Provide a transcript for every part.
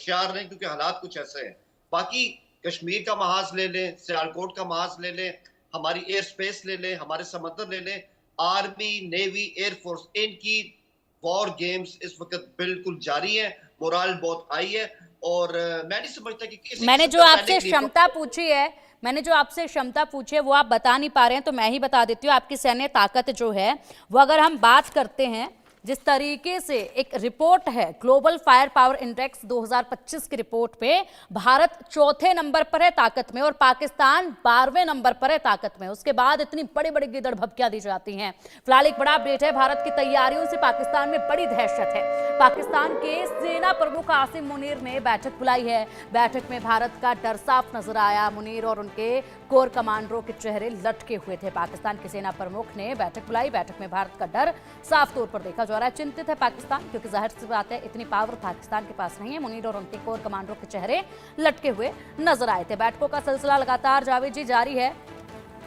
होशियार रहें, क्योंकि हालात कुछ ऐसे हैं। बाकी कश्मीर का महाज ले लें, सियालकोट का महाज ले लें, हमारी एयर स्पेस ले लें, हमारे समंदर ले लें, आर्मी, नेवी, एयरफोर्स, इनकी वॉर गेम्स इस वक्त बिल्कुल जारी है। मोराल बहुत हाई है। और मैं नहीं समझता कि किसी मैंने किस्म जो का आपसे पैनिक नहीं क्षमता होगा। पूछी है मैंने जो आपसे क्षमता पूछी है वो आप बता नहीं पा रहे हैं, तो मैं ही बता देती हूँ। आपकी सैन्य ताकत जो है वो, अगर हम बात करते हैं, जिस तरीके से एक रिपोर्ट है ग्लोबल फायर पावर इंडेक्स 2025 की रिपोर्ट पे, भारत चौथे नंबर पर है ताकत में और पाकिस्तान 12वें नंबर पर है ताकत में। उसके बाद इतनी बड़ी बड़ी गिदड़ भपकियां दी जाती हैं। फिलहाल एक बड़ा अपडेट है, भारत की तैयारियों से पाकिस्तान में बड़ी दहशत है। पाकिस्तान के सेना प्रमुख आसिम मुनीर ने बैठक बुलाई है। बैठक में भारत का डर साफ नजर आया। मुनीर और उनके कोर कमांडरों के चेहरे लटके हुए थे। पाकिस्तान के सेना प्रमुख ने बैठक बुलाई। बैठक में भारत का डर साफ तौर पर देखा जा रहा है। चिंतित है पाकिस्तान, क्योंकि जाहिर सी बात है इतनी पावर पाकिस्तान के पास नहीं है। मुनीर और उनके कोर कमांडरों के चेहरे लटके हुए नजर आए थे। बैठकों का सिलसिला लगातार जावेद जी जारी है,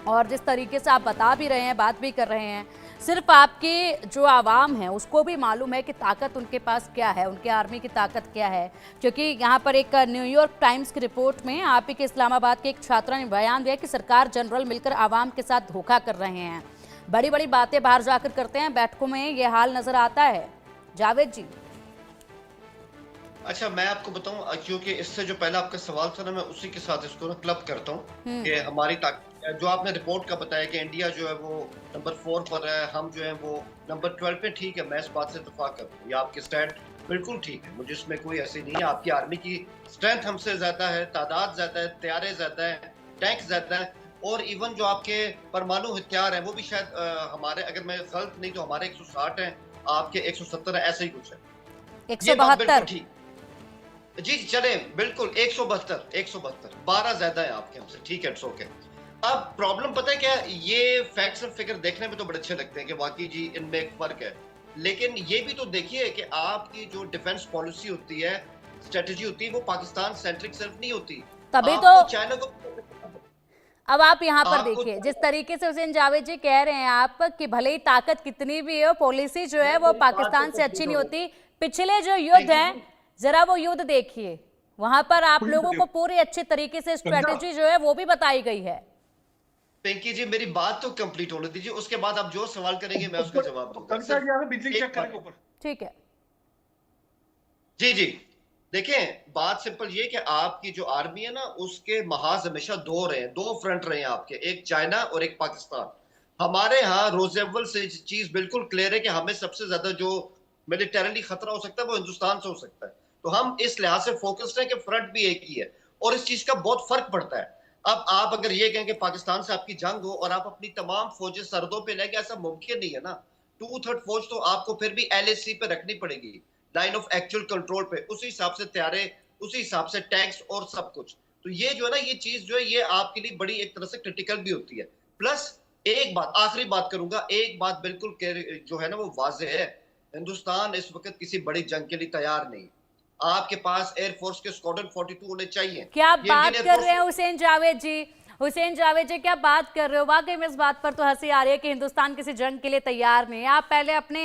और जिस तरीके से आप बता भी रहे हैं, बात भी कर रहे हैं, सिर्फ आपके जो आवाम है उसको भी मालूम है कि ताकत उनके पास क्या है, उनके आर्मी की ताकत क्या है। क्योंकि यहाँ पर एक न्यूयॉर्क टाइम्स की रिपोर्ट में आप ही के इस्लामाबाद के एक छात्रा ने बयान दिया कि सरकार जनरल मिलकर आवाम के साथ धोखा कर रहे हैं, बड़ी बड़ी बातें बाहर जाकर करते हैं। बैठकों में ये हाल नजर आता है। जावेद जी, अच्छा, मैं आपको बताऊं, क्योंकि इससे जो पहला आपका सवाल था ना, मैं उसी के साथ इसको ना क्लब करता हूं कि हमारी ताकत, जो आपने रिपोर्ट का बताया कि इंडिया जो है वो नंबर 4 पर है, हम जो है वो नंबर 12 पे। ठीक है, मैं इस बात से इत्तेफाक करता हूँ, ये आपकी स्टैंड बिल्कुल ठीक है, मुझे इसमें कोई ऐसी नहीं है। आपकी आर्मी की स्ट्रेंथ हमसे ज्यादा है, तादाद ज्यादा है, तैयारे ज्यादा है, टैंक ज्यादा है, और इवन जो आपके परमाणु हथियार है वो भी शायद हमारे, अगर मैं गलत नहीं तो हमारे 160 है, आपके 170 है, ऐसे ही कुछ है। ये बात बिल्कुल 172। ठीक। जी चले, बिल्कुल 172 12 ज्यादा है आपके हमसे, ठीक है, इट्स ओके। अब प्रॉब्लम पता है क्या है? ये फैक्ट्स एंड फिगर देखने में तो बड़े अच्छे लगते हैं कि वाकई जी इनमें एक फर्क है, लेकिन ये भी तो देखिए कि आपकी जो डिफेंस पॉलिसी होती है, स्ट्रेटजी होती है, वो पाकिस्तान सेंट्रिक सिर्फ नहीं होती। तभी तो आपको चाइना को, अब आप यहाँ पर आपको देखिए, जिस तरीके से हुसैन जावेद जी कह रहे हैं आप कि भले ही ताकत कितनी भी हो, पॉलिसी जो है वो मेरी बात तो पाकिस्तान से अच्छी कंप्लीट नहीं होने होती। पिछले जो युद्ध दो। हैं, जरा वो युद्ध देखिए, वहां पर आप लोगों को पूरी अच्छे तरीके से स्ट्रेटेजी जो है वो भी बताई गई है। पिंकी जी, मेरी बात तो कंप्लीट होने दीजिए, उसके बाद आप जो सवाल करेंगे मैं उसका जवाब दूंगा। बिजली चेक करेंगे ऊपर। ठीक है। जी जी, देखें, बात सिंपल ये कि आपकी जो आर्मी है ना, उसके महाज हमेशा दो रहे हैं, दो फ्रंट रहे हैं आपके, एक चाइना और एक पाकिस्तान। हमारे यहाँ रोज अव्वल से चीज बिल्कुल क्लियर है कि हमें सबसे ज्यादा जो मिलिटरली खतरा हो सकता है वो हिंदुस्तान से हो सकता है। तो हम इस लिहाज से फोकस्ड हैं कि फ्रंट भी एक ही है, और इस चीज का बहुत फर्क पड़ता है। अब आप अगर ये कहें कि पाकिस्तान से आपकी जंग हो और आप अपनी तमाम फौजें सरहदों पे लेके, ऐसा मुमकिन नहीं है ना। 2/3 फौज तो आपको फिर भी LAC पे रखनी पड़ेगी, लाइन ऑफ एक्चुअल कंट्रोल पे, उसी हिसाब से तैयारे, उसी हिसाब से टैंक्स और सब कुछ। तो ये जो है ना, ये चीज जो है ये आपके लिए बड़ी एक तरह से क्रिटिकल भी होती है। प्लस एक बात, आखिरी बात करूंगा, एक बात बिल्कुल जो है ना वो वाजे है, हिंदुस्तान इस वक्त किसी बड़ी जंग के लिए तैयार नहीं। आपके पास एयरफोर्स के स्क्वाड्रन 42 होने चाहिए। क्या ये इंडियन बात कर रहे हैं एयरफोर्स, हुसैन जावेद जी? हुसैन जावेद जी, क्या बात कर रहे हो? वाकई में इस बात पर तो हंसी आ रही है कि हिंदुस्तान किसी जंग के लिए तैयार नहीं है। आप पहले अपने